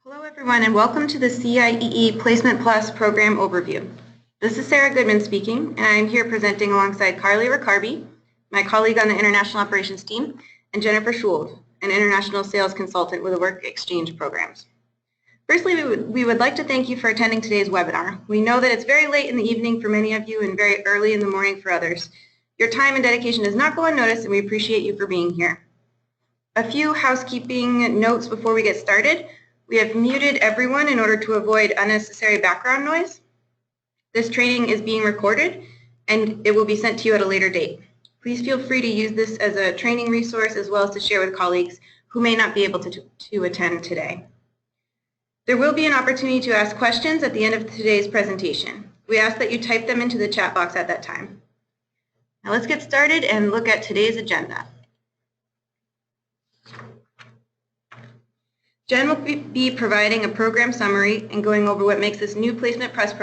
Hello everyone and welcome to the CIEE Placement Plus Program Overview. This is Sarah Goodman speaking, and I am here presenting alongside Carly Riccarbi, my colleague on the International Operations team, and Jennifer Schuld, an International Sales Consultant with the Work Exchange Programs. Firstly, we would like to thank you for attending today's webinar. We know that it's very late in the evening for many of you and very early in the morning for others. Your time and dedication does not go unnoticed, and we appreciate you for being here. A few housekeeping notes before we get started. We have muted everyone in order to avoid unnecessary background noise. This training is being recorded and it will be sent to you at a later date. Please feel free to use this as a training resource as well as to share with colleagues who may not be able to attend today. There will be an opportunity to ask questions at the end of today's presentation. We ask that you type them into the chat box at that time. Now let's get started and look at today's agenda. Jen will be providing a program summary and going over what makes this new Placement Plus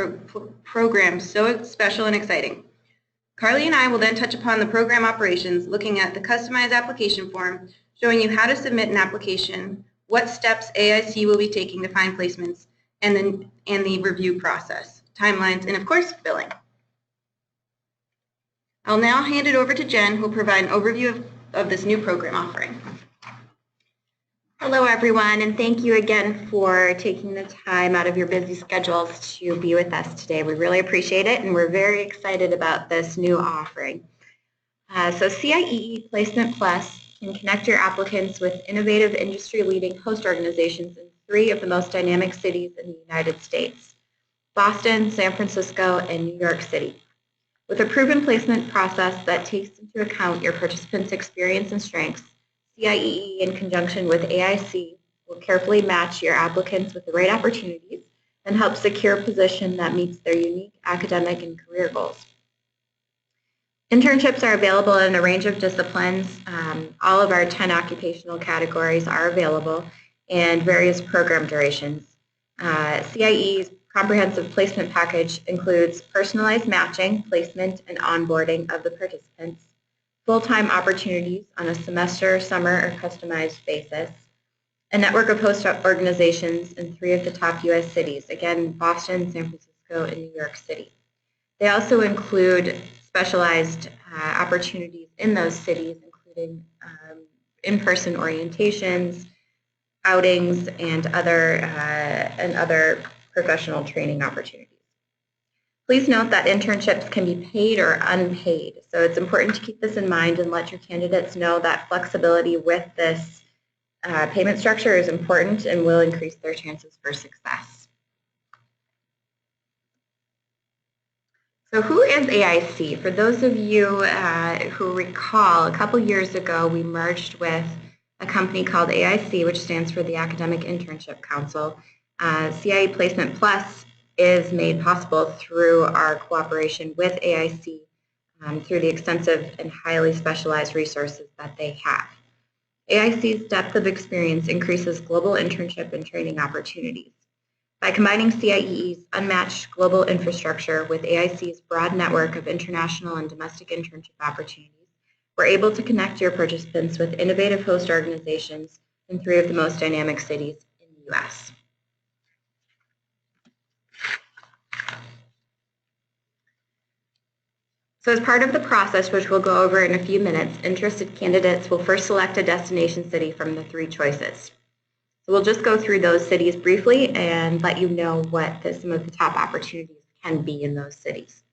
program so special and exciting. Carly and I will then touch upon the program operations, looking at the customized application form, showing you how to submit an application, what steps AIC will be taking to find placements, and the review process, timelines, and of course, billing. I'll now hand it over to Jen, who will provide an overview of this new program offering. Hello everyone, and thank you again for taking the time out of your busy schedules to be with us today. We really appreciate it, and we're very excited about this new offering. So CIEE Placement Plus can connect your applicants with innovative industry-leading host organizations in 3 of the most dynamic cities in the United States: Boston, San Francisco, and New York City. With a proven placement process that takes into account your participants' experience and strengths, CIEE, in conjunction with AIC, will carefully match your applicants with the right opportunities and help secure a position that meets their unique academic and career goals. Internships are available in a range of disciplines. All of our 10 occupational categories are available and various program durations. CIEE's comprehensive placement package includes personalized matching, placement, and onboarding of the participants, full-time opportunities on a semester, summer, or customized basis, a network of host organizations in 3 of the top U.S. cities, again, Boston, San Francisco, and New York City. They also include specialized opportunities in those cities, including in-person orientations, outings, and other professional training opportunities. Please note that internships can be paid or unpaid, so it's important to keep this in mind and let your candidates know that flexibility with this payment structure is important and will increase their chances for success. So who is AIC? For those of you who recall, a couple years ago we merged with a company called AIC, which stands for the Academic Internship Council. CIEE Placement Plus is made possible through our cooperation with AIC through the extensive and highly specialized resources that they have. AIC's depth of experience increases global internship and training opportunities. By combining CIEE's unmatched global infrastructure with AIC's broad network of international and domestic internship opportunities, we're able to connect your participants with innovative host organizations in 3 of the most dynamic cities in the U.S. So as part of the process, which we'll go over in a few minutes, interested candidates will first select a destination city from the 3 choices. So we'll just go through those cities briefly and let you know what some of the top opportunities can be in those cities.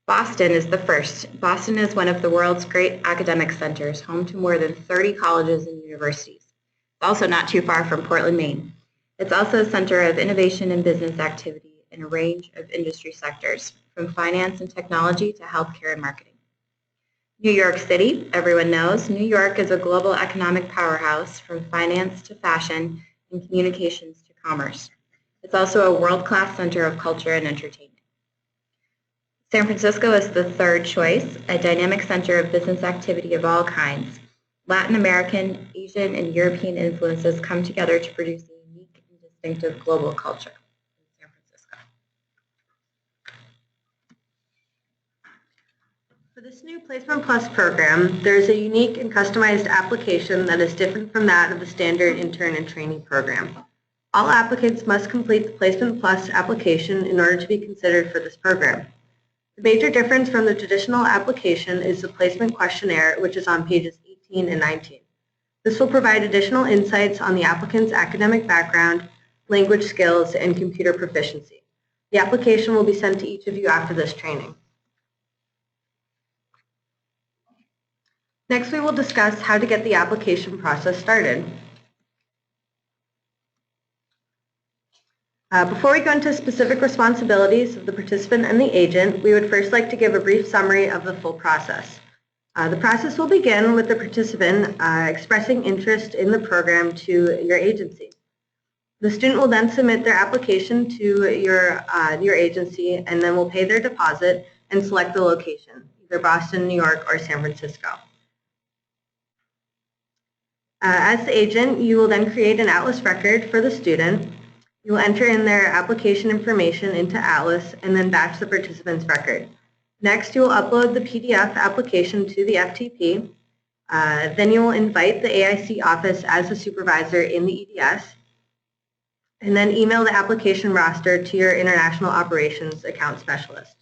Boston is the first. Boston is one of the world's great academic centers, home to more than 30 colleges and universities. It's also not too far from Portland, Maine. It's also a center of innovation and business activity in a range of industry sectors, from finance and technology to healthcare and marketing. New York City, everyone knows, New York is a global economic powerhouse from finance to fashion and communications to commerce. It's also a world-class center of culture and entertainment. San Francisco is the 3rd choice, a dynamic center of business activity of all kinds. Latin American, Asian, and European influences come together to produce a unique and distinctive global culture. For this new Placement Plus program, there is a unique and customized application that is different from that of the standard intern and trainee program. All applicants must complete the Placement Plus application in order to be considered for this program. The major difference from the traditional application is the placement questionnaire, which is on pages 18 and 19. This will provide additional insights on the applicant's academic background, language skills, and computer proficiency. The application will be sent to each of you after this training. Next, we will discuss how to get the application process started. Before we go into specific responsibilities of the participant and the agent, we would first like to give a brief summary of the full process. The process will begin with the participant expressing interest in the program to your agency. The student will then submit their application to your agency and then will pay their deposit and select the location, either Boston, New York, or San Francisco. As the agent, you will then create an ATLAS record for the student. You will enter in their application information into ATLAS and then batch the participant's record. Next, you will upload the PDF application to the FTP. Then you will invite the AIC office as a supervisor in the EDS, and then email the application roster to your International Operations Account Specialist.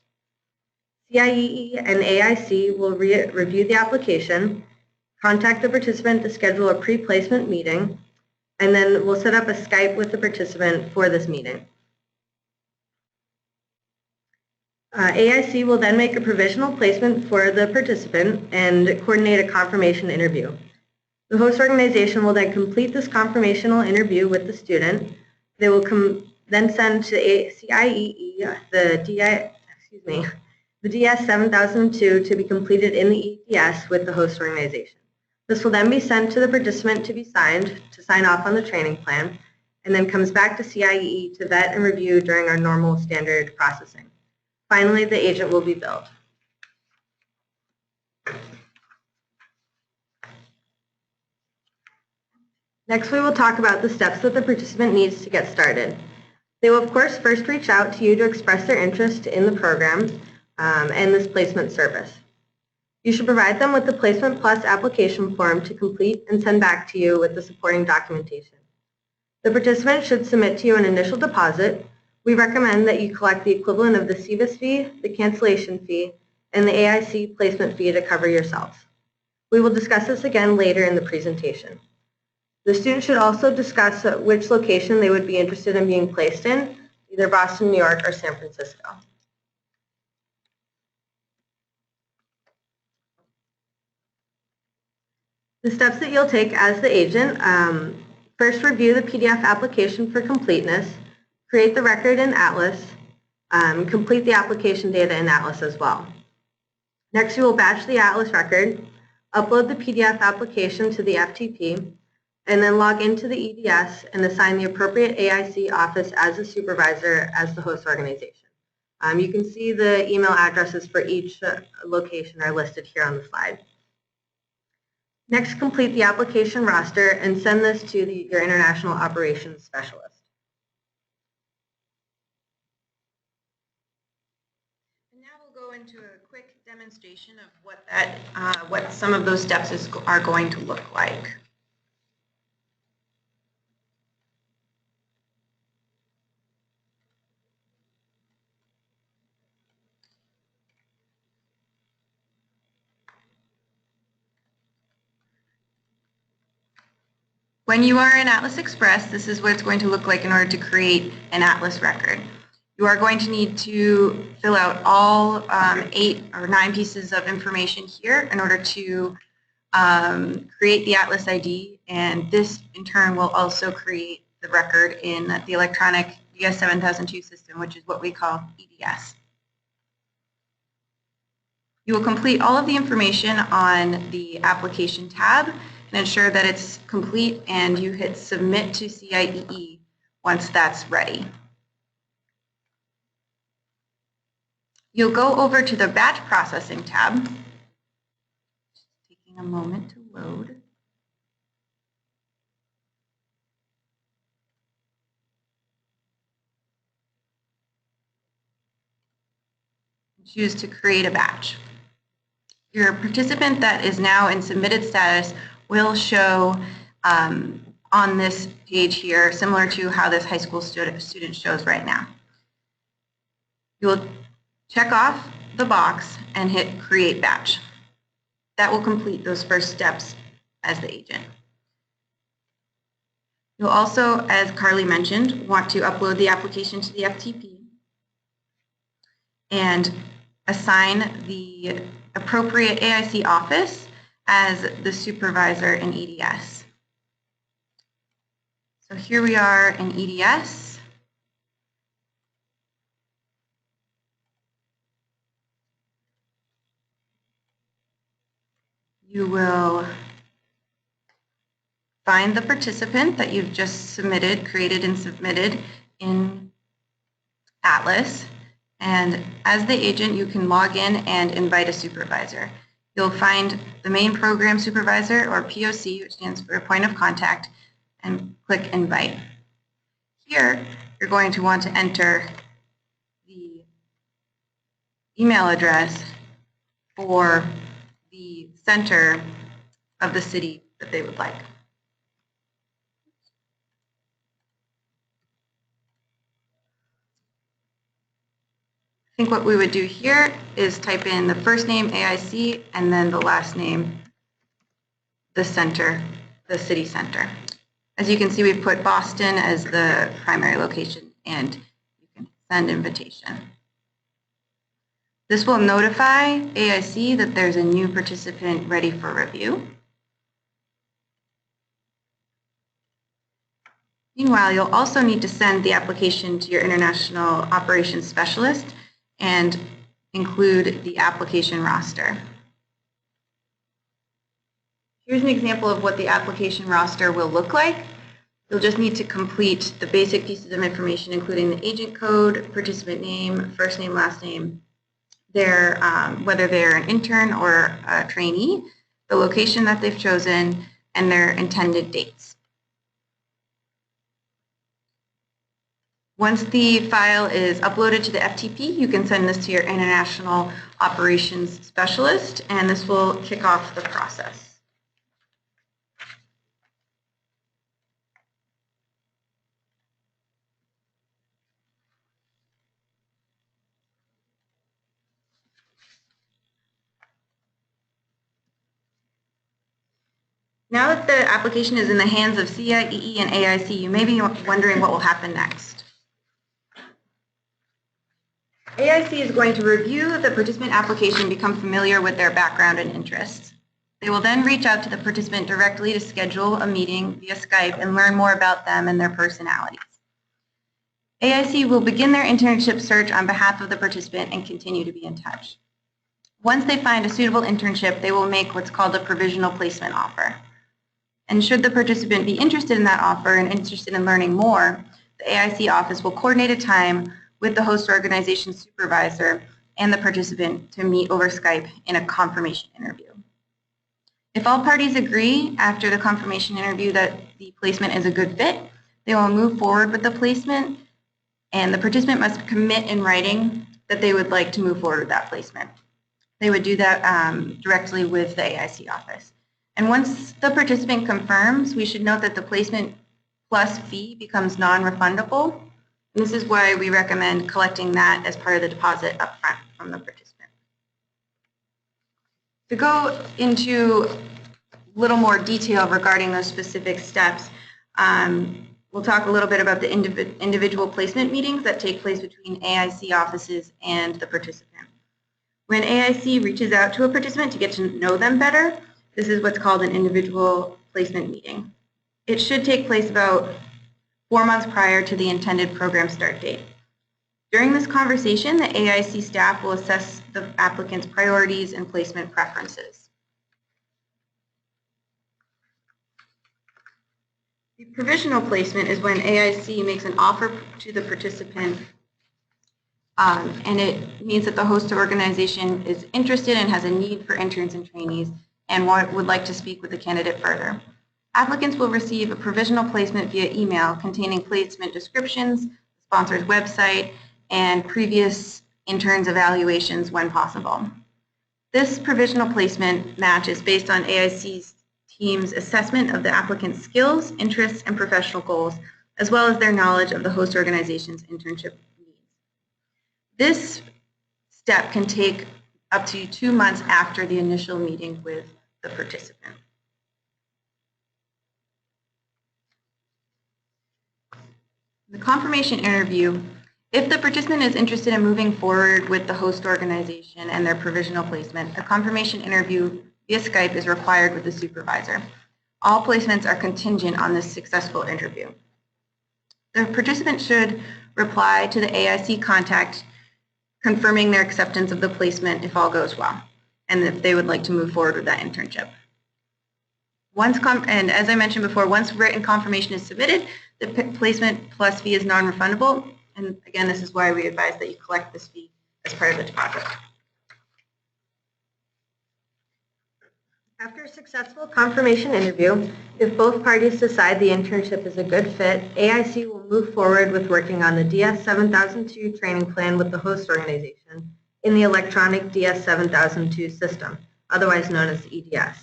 CIEE and AIC will review the application, contact the participant to schedule a pre-placement meeting, and then we'll set up a Skype with the participant for this meeting. AIC will then make a provisional placement for the participant and coordinate a confirmation interview. The host organization will then complete this confirmational interview with the student. They will then send to CIEE the DS 7002 to be completed in the EDS with the host organization. This will then be sent to the participant to be signed, to sign off on the training plan, and then comes back to CIEE to vet and review during our normal standard processing. Finally, the agent will be billed. Next, we will talk about the steps that the participant needs to get started. They will, of course, first reach out to you to express their interest in the program and this placement service. You should provide them with the Placement Plus application form to complete and send back to you with the supporting documentation. The participant should submit to you an initial deposit. We recommend that you collect the equivalent of the CVIS fee, the cancellation fee, and the AIC placement fee to cover yourselves. We will discuss this again later in the presentation. The student should also discuss which location they would be interested in being placed in, either Boston, New York, or San Francisco. The steps that you'll take as the agent, first review the PDF application for completeness, create the record in ATLAS, complete the application data in ATLAS as well. Next, you will batch the ATLAS record, upload the PDF application to the FTP, and then log into the EDS and assign the appropriate AIC office as a supervisor as the host organization. You can see the email addresses for each location are listed here on the slide. Next, complete the application roster and send this to your International Operations Specialist. And now we'll go into a quick demonstration of what some of those steps are going to look like. When you are in Atlas Express, this is what it's going to look like in order to create an Atlas record. You are going to need to fill out all 8 or 9 pieces of information here in order to create the Atlas ID, and this in turn will also create the record in the electronic DS 7002 system, which is what we call EDS. You will complete all of the information on the application tab and ensure that it's complete, and you hit submit to CIEE once that's ready. You'll go over to the batch processing tab. Just taking a moment to load. Choose to create a batch. Your participant that is now in submitted status will show on this page here, similar to how this high school student shows right now. You will check off the box and hit Create Batch. That will complete those first steps as the agent. You'll also, as Carly mentioned, want to upload the application to the FTP and assign the appropriate AIC office as the supervisor in EDS. So here we are in EDS. You will find the participant that you've just created and submitted in Atlas. And as the agent, you can log in and invite a supervisor. You'll find the main program supervisor, or POC, which stands for point of contact, and click Invite. Here, you're going to want to enter the email address for the center of the city that they would like. I think what we would do here is type in the first name AIC and then the last name, the center, the city center. As you can see, we've put Boston as the primary location, and you can send invitation. This will notify AIC that there's a new participant ready for review. Meanwhile, you'll also need to send the application to your international operations specialist and include the application roster. Here's an example of what the application roster will look like. You'll just need to complete the basic pieces of information, including the agent code, participant name, first name, last name, whether they're an intern or a trainee, the location that they've chosen, and their intended dates. Once the file is uploaded to the FTP, you can send this to your international operations specialist, and this will kick off the process. Now that the application is in the hands of CIEE and AIC, you may be wondering what will happen next. AIC is going to review the participant application and become familiar with their background and interests. They will then reach out to the participant directly to schedule a meeting via Skype and learn more about them and their personalities. AIC will begin their internship search on behalf of the participant and continue to be in touch. Once they find a suitable internship, they will make what's called a provisional placement offer. And should the participant be interested in that offer and interested in learning more, the AIC office will coordinate a time with the host organization supervisor and the participant to meet over Skype in a confirmation interview. If all parties agree after the confirmation interview that the placement is a good fit, they will move forward with the placement, and the participant must commit in writing that they would like to move forward with that placement. They would do that directly with the AIC office. And once the participant confirms, we should note that the placement plus fee becomes non-refundable. This is why we recommend collecting that as part of the deposit upfront from the participant. To go into a little more detail regarding those specific steps, we'll talk a little bit about the individual placement meetings that take place between AIC offices and the participant. When AIC reaches out to a participant to get to know them better, this is what's called an individual placement meeting. It should take place about 4 months prior to the intended program start date. During this conversation, the AIC staff will assess the applicant's priorities and placement preferences. The provisional placement is when AIC makes an offer to the participant, and it means that the host organization is interested and has a need for interns and trainees and would like to speak with the candidate further. Applicants will receive a provisional placement via email containing placement descriptions, the sponsor's website, and previous interns' evaluations when possible. This provisional placement match is based on AIC's team's assessment of the applicant's skills, interests, and professional goals, as well as their knowledge of the host organization's internship needs. This step can take up to 2 months after the initial meeting with the participant. The confirmation interview. If the participant is interested in moving forward with the host organization and their provisional placement, a confirmation interview via Skype is required with the supervisor. All placements are contingent on this successful interview. The participant should reply to the AIC contact confirming their acceptance of the placement if all goes well, and if they would like to move forward with that internship. And as I mentioned before, once written confirmation is submitted, the placement plus fee is non-refundable. And again, this is why we advise that you collect this fee as part of the deposit. After a successful confirmation interview, if both parties decide the internship is a good fit, AIC will move forward with working on the DS 7002 training plan with the host organization in the electronic DS 7002 system, otherwise known as EDS.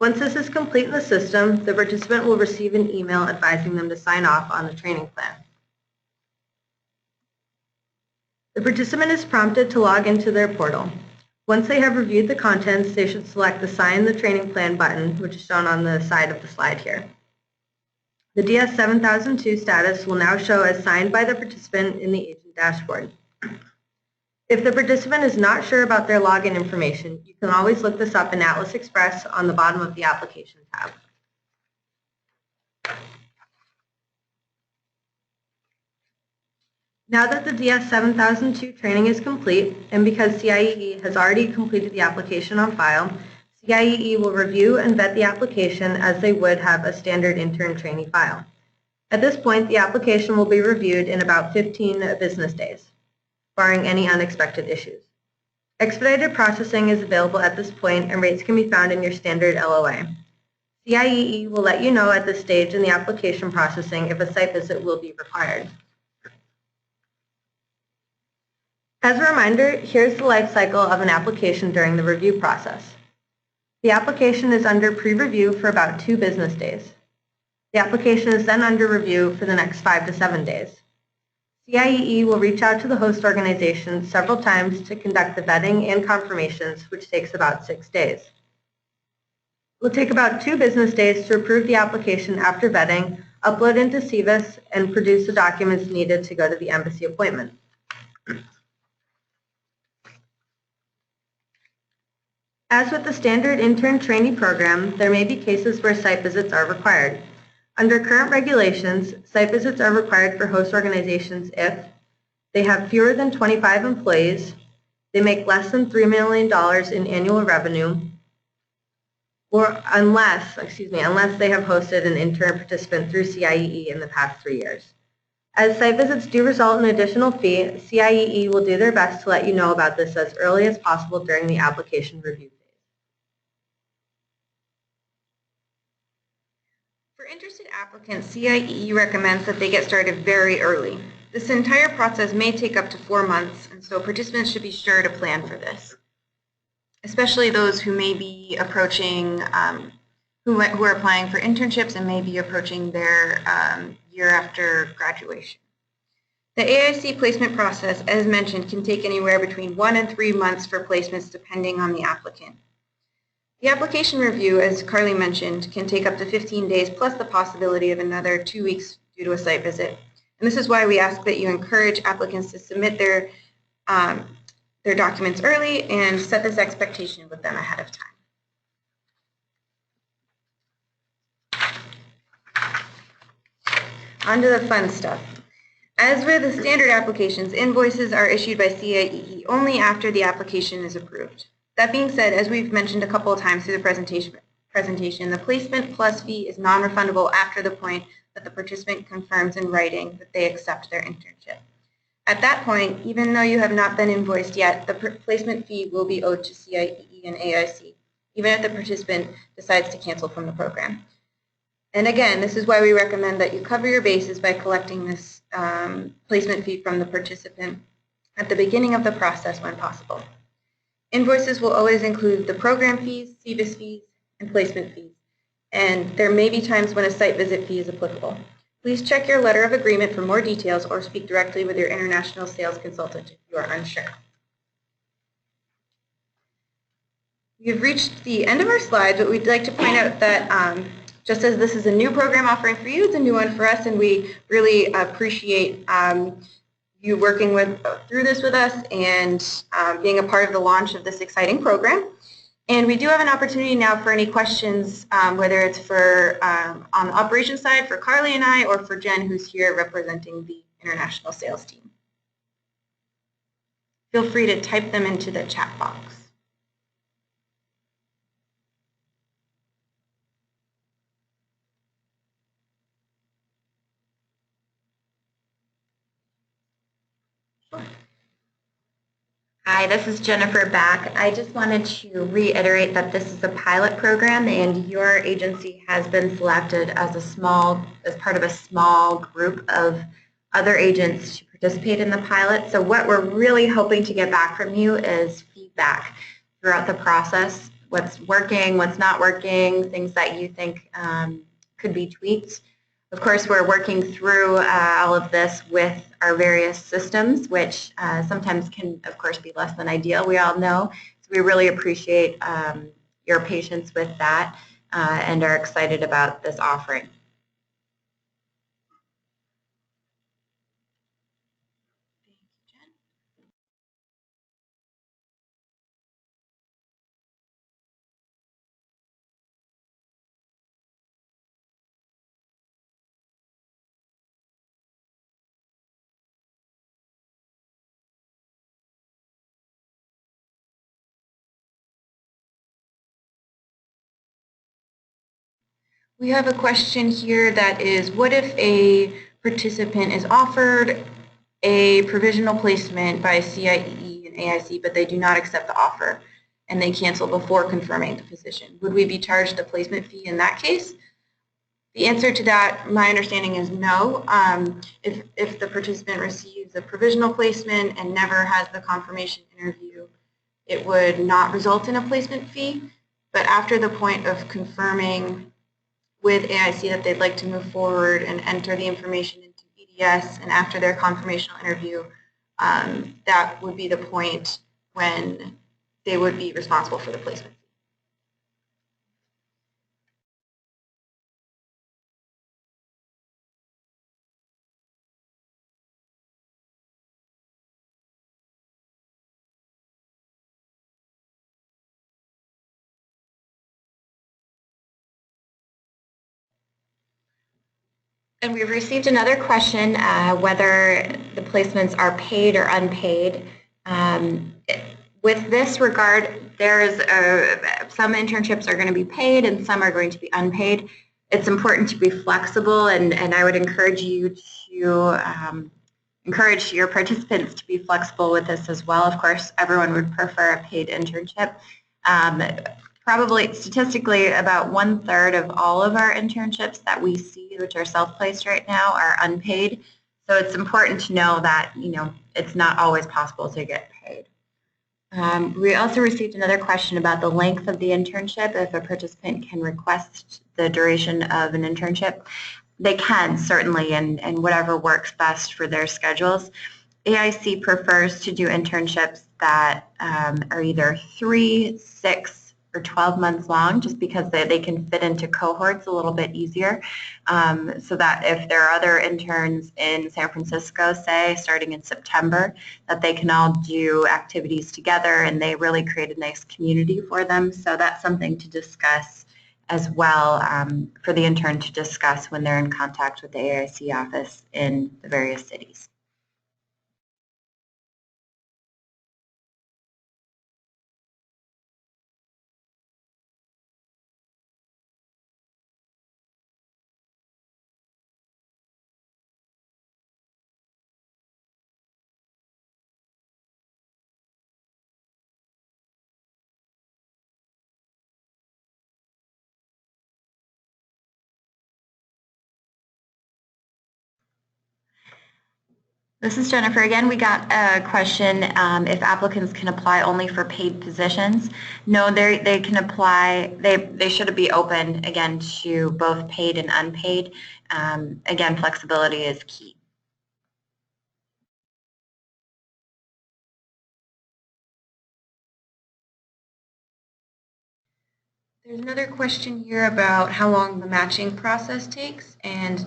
Once this is complete in the system, the participant will receive an email advising them to sign off on the training plan. The participant is prompted to log into their portal. Once they have reviewed the contents, they should select the Sign the Training Plan button, which is shown on the side of the slide here. The DS 7002 status will now show as signed by the participant in the agent dashboard. If the participant is not sure about their login information, you can always look this up in Atlas Express on the bottom of the Application tab. Now that the DS 7002 training is complete, and because CIEE has already completed the application on file, CIEE will review and vet the application as they would have a standard intern trainee file. At this point, the application will be reviewed in about 15 business days, barring any unexpected issues. Expedited processing is available at this point, and rates can be found in your standard LOA. CIEE will let you know at this stage in the application processing if a site visit will be required. As a reminder, here's the life cycle of an application during the review process. The application is under pre-review for about 2 business days. The application is then under review for the next 5 to 7 days. CIEE will reach out to the host organization several times to conduct the vetting and confirmations, which takes about 6 days. It will take about 2 business days to approve the application after vetting, upload into CVIS, and produce the documents needed to go to the embassy appointment. As with the standard intern trainee program, there may be cases where site visits are required. Under current regulations, site visits are required for host organizations if they have fewer than 25 employees, they make less than $3 million in annual revenue, or unless they have hosted an intern participant through CIEE in the past 3 years. As site visits do result in an additional fee, CIEE will do their best to let you know about this as early as possible during the application review phase. For interested applicants, CIEE recommends that they get started very early. This entire process may take up to 4 months, and so participants should be sure to plan for this, especially those who may be approaching, who are applying for internships and may be approaching their year after graduation. The AIC placement process, as mentioned, can take anywhere between 1 and 3 months for placements depending on the applicant. The application review, as Carly mentioned, can take up to 15 days plus the possibility of another 2 weeks due to a site visit. And this is why we ask that you encourage applicants to submit their documents early and set this expectation with them ahead of time. On to the fun stuff. As with the standard applications, invoices are issued by CIEE only after the application is approved. That being said, as we've mentioned a couple of times through the presentation, the placement plus fee is non-refundable after the point that the participant confirms in writing that they accept their internship. At that point, even though you have not been invoiced yet, the placement fee will be owed to CIEE and AIC, even if the participant decides to cancel from the program. And again, this is why we recommend that you cover your bases by collecting this placement fee from the participant at the beginning of the process when possible. Invoices will always include the program fees, CVIS fees, and placement fees. and there may be times when a site visit fee is applicable. Please check your letter of agreement for more details or speak directly with your international sales consultant if you are unsure. We have reached the end of our slides, but we'd like to point out that just as this is a new program offering for you, it's a new one for us, and we really appreciate you working through this with us and being a part of the launch of this exciting program. And we do have an opportunity now for any questions, whether it's for on the operations side for Carly and I, or for Jen, who's here representing the international sales team. Feel free to type them into the chat box. Hi, this is Jennifer back. I just wanted to reiterate that this is a pilot program and your agency has been selected as part of a small group of other agents to participate in the pilot. So what we're really hoping to get back from you is feedback throughout the process. What's working, what's not working, things that you think could be tweaked. Of course, we're working through all of this with our various systems, which sometimes can, of course, be less than ideal, we all know. So we really appreciate your patience with that and are excited about this offering. We have a question here that is, what if a participant is offered a provisional placement by CIEE and AIC, but they do not accept the offer and they cancel before confirming the position? Would we be charged a placement fee in that case? The answer to that, my understanding, is no. If the participant receives a provisional placement and never has the confirmation interview, it would not result in a placement fee. But after the point of confirming with AIC that they'd like to move forward and enter the information into EDS, and after their confirmational interview, that would be the point when they would be responsible for the placement. And we've received another question, whether the placements are paid or unpaid. With this regard, there's some internships are going to be paid and some are going to be unpaid. It's important to be flexible, and I would encourage you to encourage your participants to be flexible with this as well. Of course, everyone would prefer a paid internship. Probably statistically about 1/3 of all of our internships that we see, which are self-placed right now, are unpaid. So it's important to know that, it's not always possible to get paid. We also received another question about the length of the internship, if a participant can request the duration of an internship. They can, certainly, and whatever works best for their schedules. AIC prefers to do internships that are either 3, 6, or 12 months long, just because they can fit into cohorts a little bit easier, so that if there are other interns in San Francisco, say, starting in September, that they can all do activities together, and they really create a nice community for them. So that's something to discuss as well, for the intern to discuss when they're in contact with the AIC office in the various cities. This is Jennifer again. We got a question if applicants can apply only for paid positions. No, they can apply, they should be open again to both paid and unpaid. Again, flexibility is key. There's another question here about how long the matching process takes, and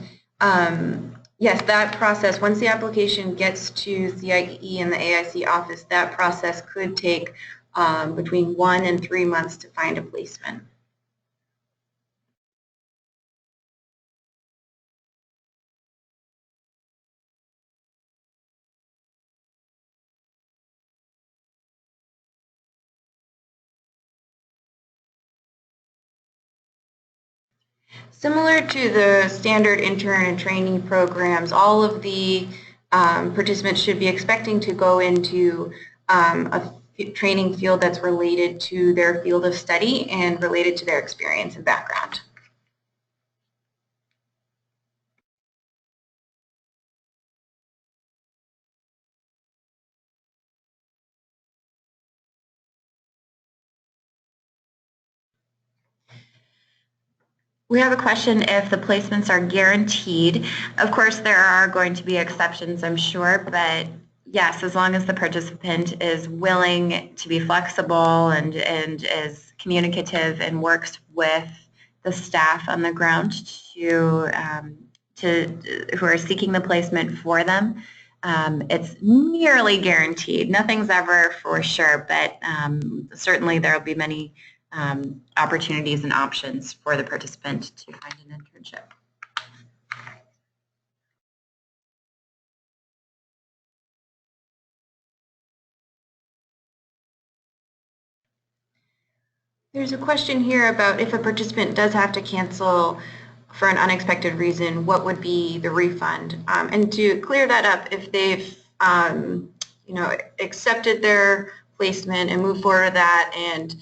yes, that process, once the application gets to CIEE and the AIC office, that process could take between 1 and 3 months to find a placement. Similar to the standard intern and trainee programs, all of the participants should be expecting to go into a training field that's related to their field of study and related to their experience and background. We have a question if the placements are guaranteed. Of course, there are going to be exceptions, I'm sure, but yes, as long as the participant is willing to be flexible and is communicative and works with the staff on the ground who are seeking the placement for them, it's nearly guaranteed. Nothing's ever for sure, but certainly there will be many opportunities and options for the participant to find an internship. There's a question here about if a participant does have to cancel for an unexpected reason, what would be the refund? And to clear that up, if they've accepted their placement and moved forward with that, and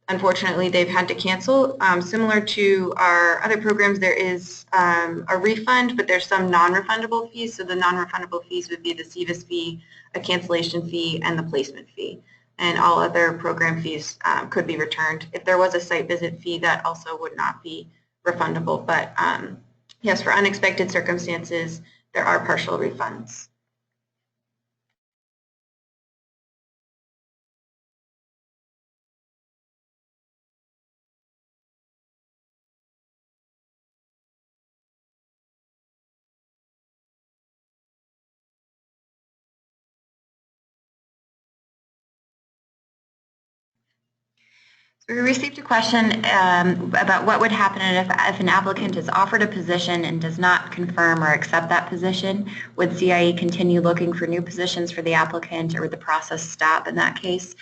unfortunately they've had to cancel, similar to our other programs, there is a refund, but there's some non-refundable fees. So the non-refundable fees would be the CVIS fee, a cancellation fee, and the placement fee. And all other program fees could be returned. If there was a site visit fee, that also would not be refundable. But yes, for unexpected circumstances, there are partial refunds. We received a question about what would happen if an applicant is offered a position and does not confirm or accept that position. Would CIEE continue looking for new positions for the applicant, or would the process stop in that case?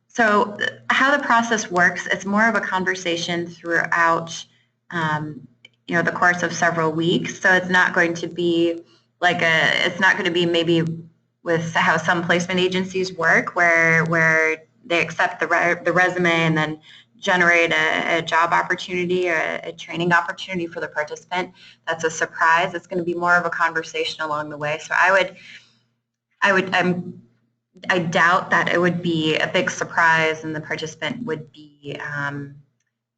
So how the process works, it's more of a conversation throughout the course of several weeks. So it's not going to be it's not going to be maybe with how some placement agencies work where they accept the resume and then generate a job opportunity or a training opportunity for the participant. That's a surprise. It's going to be more of a conversation along the way. So I doubt that it would be a big surprise and the participant would be,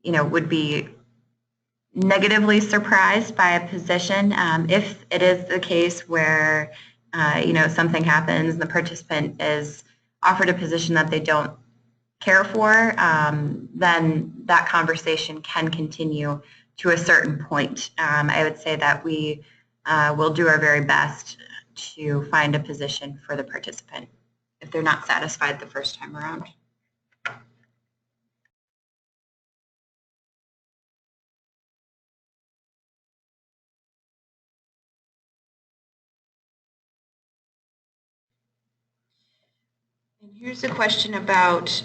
would be negatively surprised by a position. If it is the case where, something happens and the participant is offered a position that they don't care for, then that conversation can continue to a certain point. I would say that we will do our very best to find a position for the participant if they're not satisfied the first time around. And here's a question about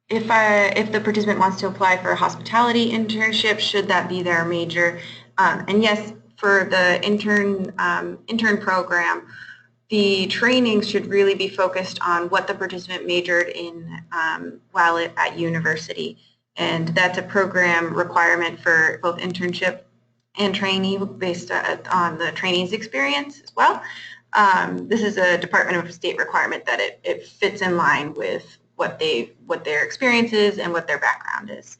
if the participant wants to apply for a hospitality internship, should that be their major? And yes, for the intern program, the training should really be focused on what the participant majored in while at university. And that's a program requirement for both internship and trainee based on the trainee's experience as well. this is a Department of State requirement that it fits in line with what their experience is and what their background is.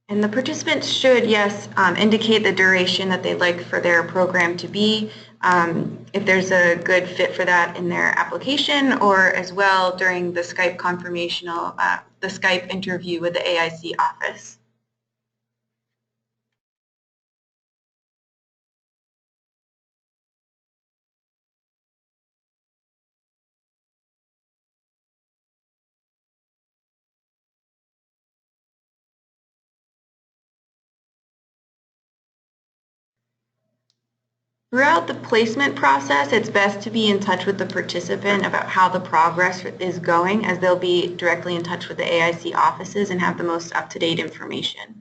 And the participants should, yes, indicate the duration that they'd like for their program to be, if there's a good fit for that in their application, or as well during the Skype confirmational, the Skype interview with the AIC office. Throughout the placement process, it's best to be in touch with the participant about how the progress is going, as they'll be directly in touch with the AIC offices and have the most up-to-date information.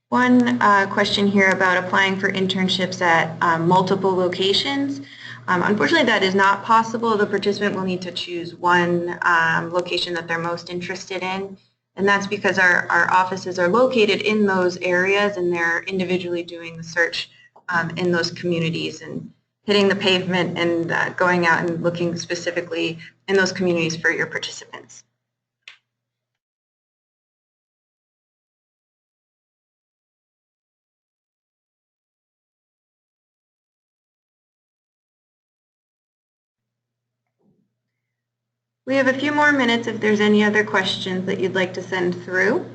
One question here about applying for internships at multiple locations. Unfortunately, that is not possible. The participant will need to choose one location that they're most interested in, and that's because our offices are located in those areas, and they're individually doing the search in those communities and hitting the pavement and going out and looking specifically in those communities for your participants. We have a few more minutes if there's any other questions that you'd like to send through.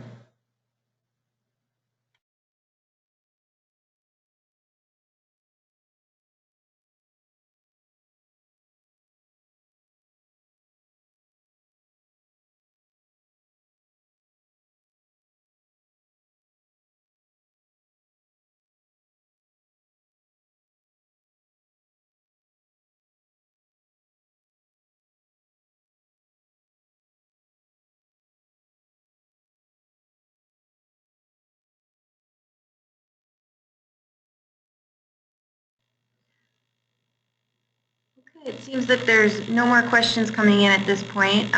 Okay, it seems that there's no more questions coming in at this point.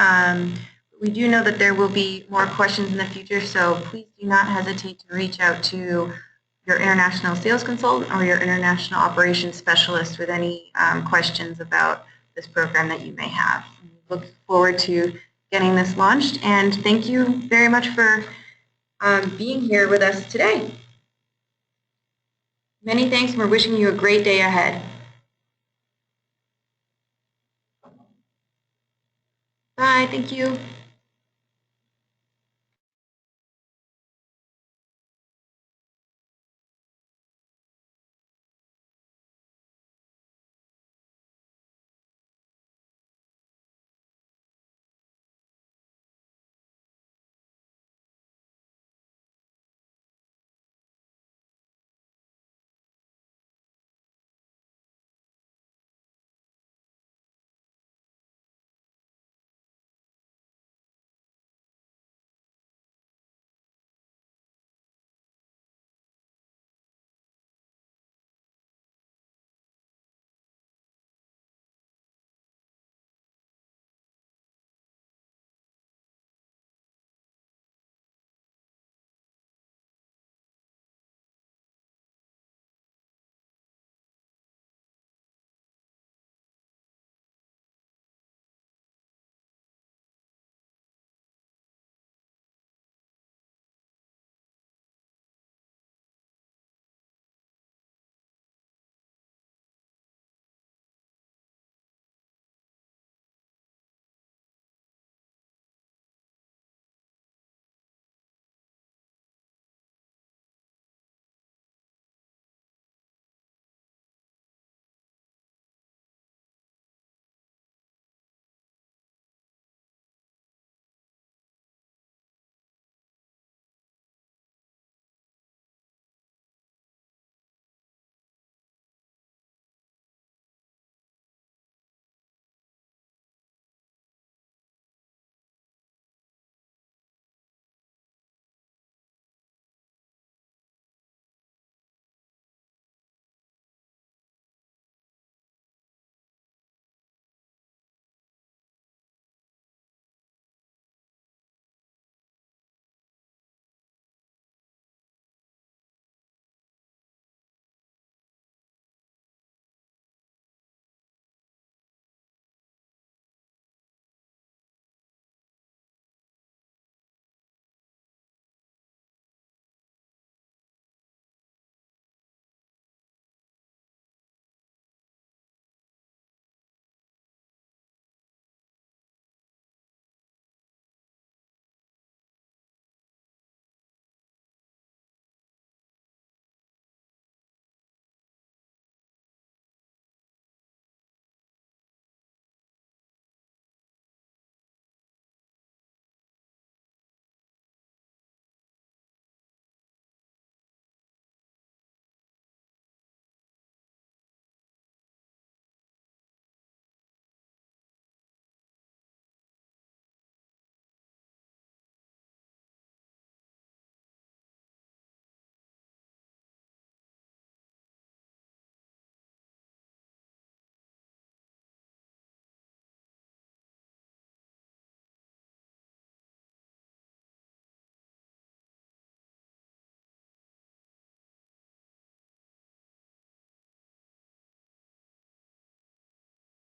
We do know that there will be more questions in the future, so please do not hesitate to reach out to your international sales consultant or your international operations specialist with any questions about this program that you may have. We look forward to getting this launched, and thank you very much for being here with us today. Many thanks, and we're wishing you a great day ahead. Bye, thank you.